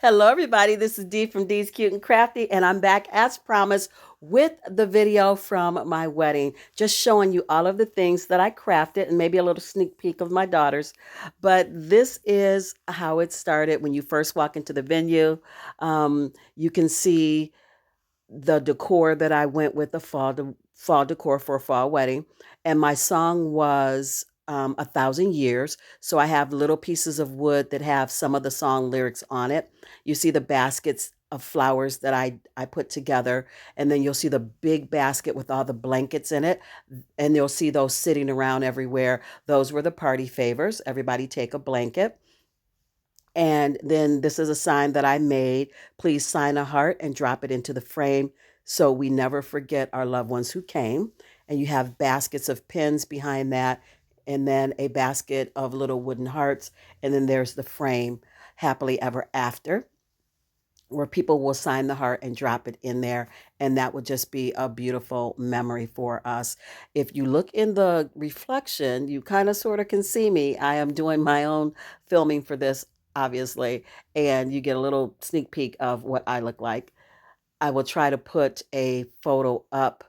Hello, everybody. This is Dee from Dee's Cute and Crafty, and I'm back as promised with the video from my wedding, just showing you all of the things that I crafted and maybe a little sneak peek of my daughters. But this is how it started when you first walk into the venue. You can see the decor that I went with, the fall decor for a fall wedding. And my song was 1,000 years. So I have little pieces of wood that have some of the song lyrics on it. You see the baskets of flowers that I put together. And then you'll see the big basket with all the blankets in it. And you'll see those sitting around everywhere. Those were the party favors. Everybody take a blanket. And then this is a sign that I made. Please sign a heart and drop it into the frame so we never forget our loved ones who came. And you have baskets of pins behind that, and then a basket of little wooden hearts. And then there's the frame, happily ever after, where people will sign the heart and drop it in there. And that would just be a beautiful memory for us. If you look in the reflection, you kind of sort of can see me. I am doing my own filming for this, obviously, and you get a little sneak peek of what I look like. I will try to put a photo up.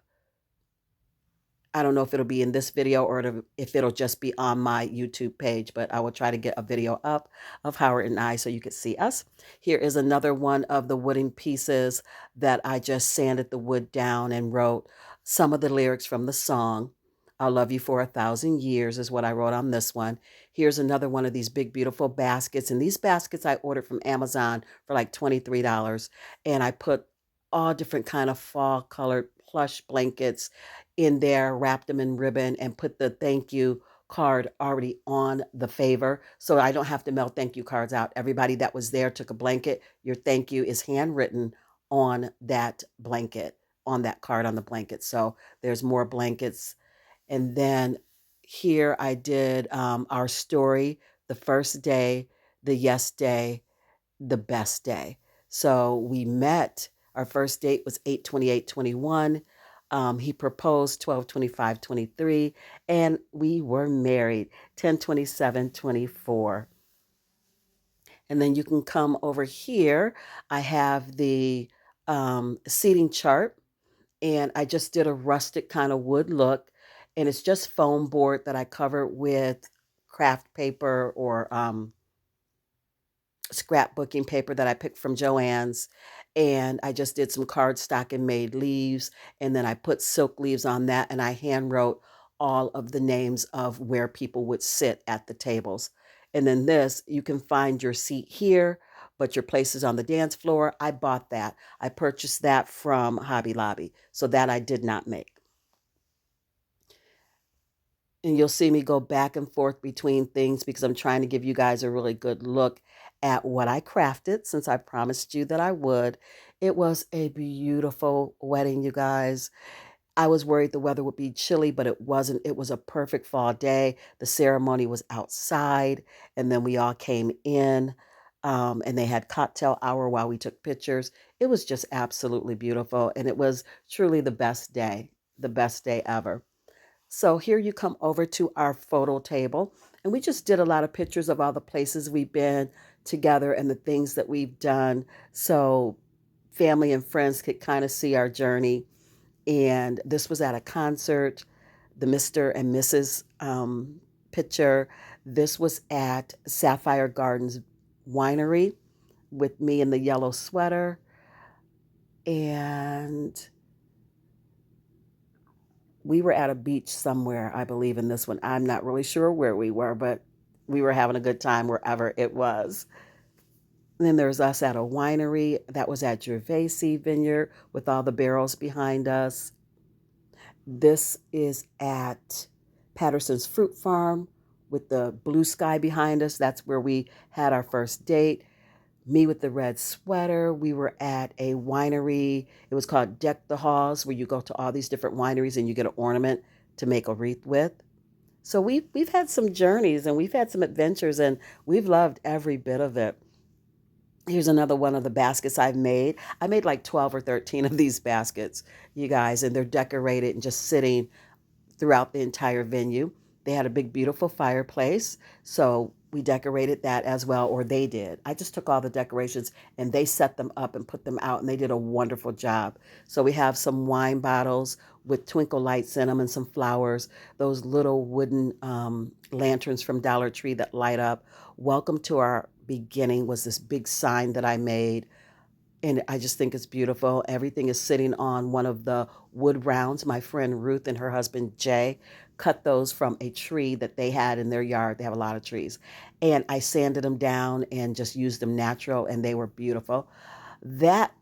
I don't know if it'll be in this video or if it'll just be on my YouTube page, but I will try to get a video up of Howard and I so you can see us. Here is another one of the wooden pieces that I just sanded the wood down and wrote some of the lyrics from the song. I'll love you for 1,000 years is what I wrote on this one. Here's another one of these big, beautiful baskets. And these baskets I ordered from Amazon for like $23. And I put all different kind of fall colored plush blankets in there, wrapped them in ribbon, and put the thank you card already on the favor. So I don't have to mail thank you cards out. Everybody that was there took a blanket. Your thank you is handwritten on that blanket, on that card on the blanket. So there's more blankets. And then here I did our story, the first day, the yes day, the best day. So we met. Our first date was 8/28/21. He proposed 12/25/23, and we were married 10/27/24. And then you can come over here. I have the seating chart, and I just did a rustic kind of wood look, and it's just foam board that I covered with craft paper or scrapbooking paper that I picked from Joann's. And I just did some cardstock and made leaves. And then I put silk leaves on that, and I hand wrote all of the names of where people would sit at the tables. And then this, you can find your seat here, but your place is on the dance floor. I bought that. I purchased that from Hobby Lobby. So that I did not make. And you'll see me go back and forth between things because I'm trying to give you guys a really good look at what I crafted since I promised you that I would. It was a beautiful wedding, you guys. I was worried the weather would be chilly, but it wasn't. It was a perfect fall day. The ceremony was outside, and then we all came in, and they had cocktail hour while we took pictures. It was just absolutely beautiful, and it was truly the best day ever. So here you come over to our photo table, and we just did a lot of pictures of all the places we've been together and the things that we've done. So family and friends could kind of see our journey. And this was at a concert, the Mr. and Mrs. Picture. This was at Sapphire Gardens Winery with me in the yellow sweater. And we were at a beach somewhere, I believe, in this one. I'm not really sure where we were, but we were having a good time wherever it was. And then there's us at a winery that was at Gervais Vineyard with all the barrels behind us. This is at Patterson's Fruit Farm with the blue sky behind us. That's where we had our first date. Me with the red sweater. We were at a winery. It was called Deck the Halls, where you go to all these different wineries and you get an ornament to make a wreath with. So we've had some journeys and we've had some adventures, and we've loved every bit of it. Here's another one of the baskets I've made. I made like 12 or 13 of these baskets, you guys, and they're decorated and just sitting throughout the entire venue. They had a big, beautiful fireplace. So we decorated that as well, or they did. I just took all the decorations and they set them up and put them out, and they did a wonderful job. So we have some wine bottles with twinkle lights in them and some flowers, those little wooden lanterns from Dollar Tree that light up. Welcome to our beginning was this big sign that I made, and I just think it's beautiful. Everything is sitting on one of the wood rounds. My friend Ruth and her husband Jay cut those from a tree that they had in their yard. They have a lot of trees. And I sanded them down and just used them natural, and they were beautiful. That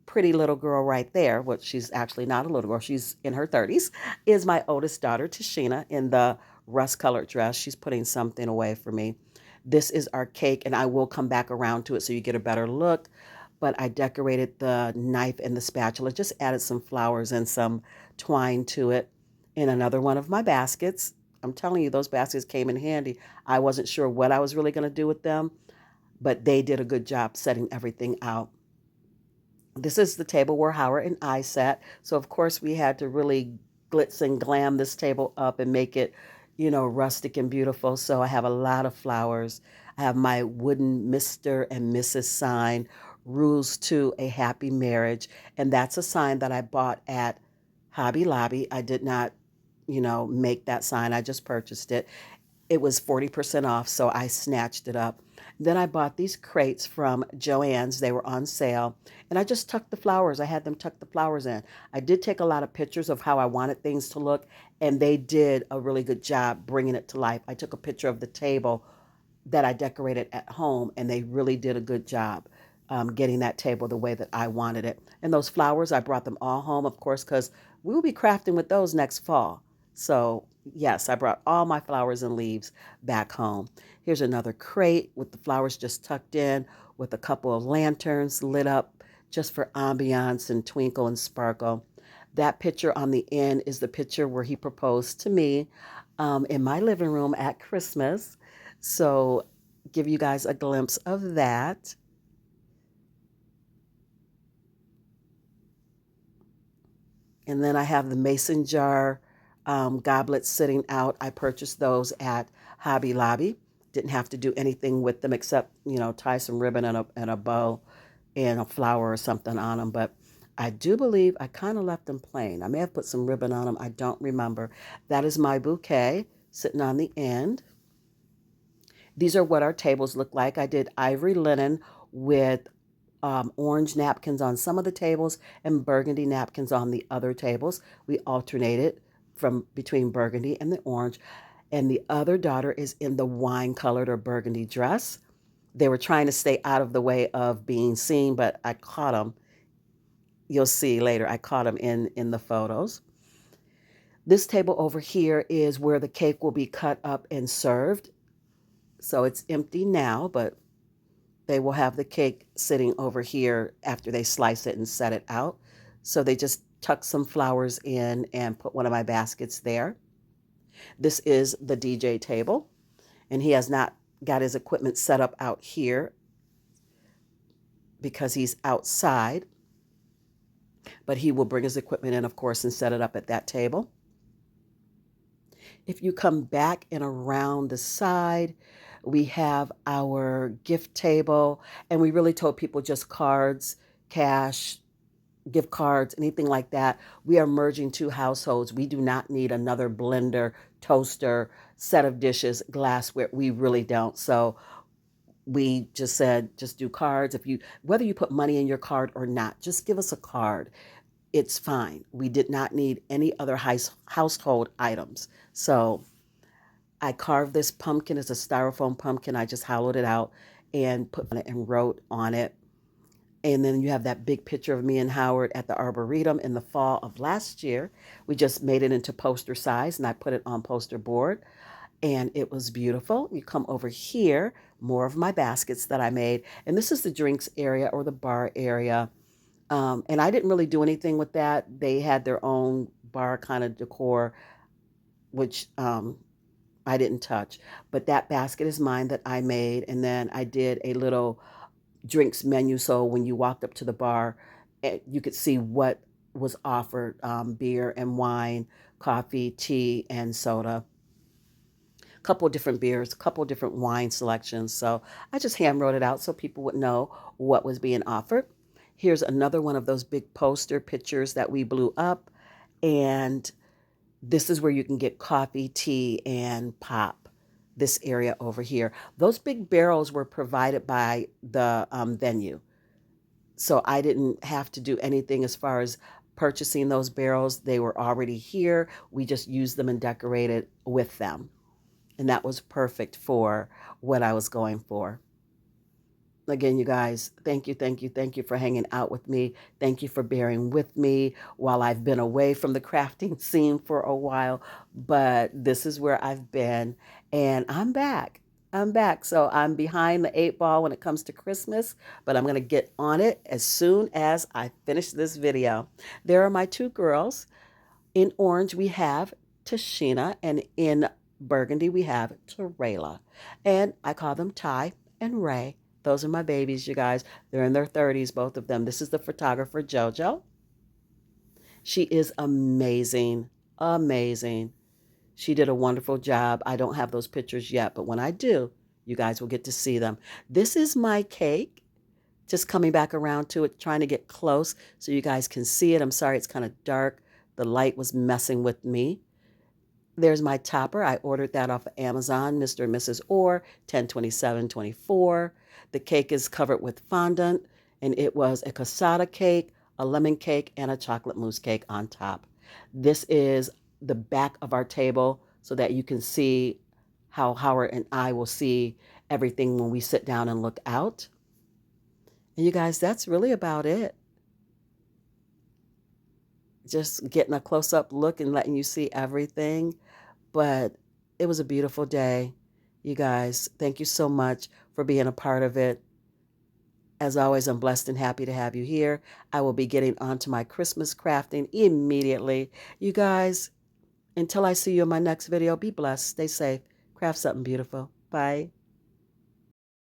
pretty little girl right there, what she's actually not a little girl, she's in her 30s, is my oldest daughter, Tashina, in the rust-colored dress. She's putting something away for me. This is our cake, and I will come back around to it so you get a better look. But I decorated the knife and the spatula, just added some flowers and some twine to it in another one of my baskets. I'm telling you, those baskets came in handy. I wasn't sure what I was really going to do with them, but they did a good job setting everything out. This is the table where Howard and I sat. So, of course, we had to really glitz and glam this table up and make it, rustic and beautiful. So I have a lot of flowers. I have my wooden Mr. and Mrs. sign, rules to a happy marriage. And that's a sign that I bought at Hobby Lobby. I did not, make that sign. I just purchased it. It was 40% off, so I snatched it up. Then I bought these crates from Joann's. They were on sale, and I just tucked the flowers. I had them tuck the flowers in. I did take a lot of pictures of how I wanted things to look, and they did a really good job bringing it to life. I took a picture of the table that I decorated at home, and they really did a good job getting that table the way that I wanted it. And those flowers, I brought them all home, of course, because we will be crafting with those next fall. So yes, I brought all my flowers and leaves back home. Here's another crate with the flowers just tucked in with a couple of lanterns lit up just for ambiance and twinkle and sparkle. That picture on the end is the picture where he proposed to me in my living room at Christmas. So give you guys a glimpse of that. And then I have the mason jar goblets sitting out. I purchased those at Hobby Lobby. Didn't have to do anything with them except, tie some ribbon and a bow and a flower or something on them. But I do believe I kind of left them plain. I may have put some ribbon on them. I don't remember. That is my bouquet sitting on the end. These are what our tables look like. I did ivory linen with orange napkins on some of the tables and burgundy napkins on the other tables. We alternated from between burgundy and the orange. And the other daughter is in the wine colored or burgundy dress. They were trying to stay out of the way of being seen, but I caught them. You'll see later, I caught them in the photos. This table over here is where the cake will be cut up and served. So it's empty now, but they will have the cake sitting over here after they slice it and set it out. So they just tuck some flowers in and put one of my baskets there. This is the DJ table, and he has not got his equipment set up out here because he's outside, but he will bring his equipment in, of course, and set it up at that table. If you come back and around the side, we have our gift table, and we really told people just cards, cash, gift cards, anything like that. We are merging two households. We do not need another blender, toaster, set of dishes, glassware. We really don't. So we just said, just do cards. Whether you put money in your card or not, just give us a card. It's fine. We did not need any other household items. So I carved this pumpkin. It's a styrofoam pumpkin. I just hollowed it out and put on it and wrote on it. And then you have that big picture of me and Howard at the Arboretum in the fall of last year. We just made it into poster size, and I put it on poster board, and it was beautiful. You come over here, more of my baskets that I made. And this is the drinks area or the bar area. And I didn't really do anything with that. They had their own bar kind of decor, which I didn't touch. But that basket is mine that I made. And then I did a little drinks menu. So when you walked up to the bar, you could see what was offered, beer and wine, coffee, tea, and soda. couple different beers, a couple different wine selections. So I just hand wrote it out so people would know what was being offered. Here's another one of those big poster pictures that we blew up. And this is where you can get coffee, tea, and pop. This area over here. Those big barrels were provided by the venue. So I didn't have to do anything as far as purchasing those barrels. They were already here. We just used them and decorated with them. And that was perfect for what I was going for. Again, you guys, thank you, thank you, thank you for hanging out with me. Thank you for bearing with me while I've been away from the crafting scene for a while. But this is where I've been, and I'm back. I'm back. So I'm behind the 8 ball when it comes to Christmas, but I'm going to get on it as soon as I finish this video. There are my 2 girls. In orange, we have Tashina, and in burgundy, we have Tarayla. And I call them Ty and Ray. Those are my babies, you guys. They're in their 30s, both of them. This is the photographer, JoJo. She is amazing, amazing. She did a wonderful job. I don't have those pictures yet, but when I do, you guys will get to see them. This is my cake. Just coming back around to it, trying to get close so you guys can see it. I'm sorry it's kind of dark. The light was messing with me. There's my topper. I ordered that off of Amazon, Mr. and Mrs. Orr, 1027.24. The cake is covered with fondant, and it was a cassata cake, a lemon cake, and a chocolate mousse cake on top. This is the back of our table so that you can see how Howard and I will see everything when we sit down and look out. And you guys, that's really about it. Just getting a close-up look and letting you see everything. But it was a beautiful day. You guys, thank you so much for being a part of it. As always, I'm blessed and happy to have you here. I will be getting on to my Christmas crafting immediately. You guys, until I see you in my next video, be blessed, stay safe, craft something beautiful. Bye.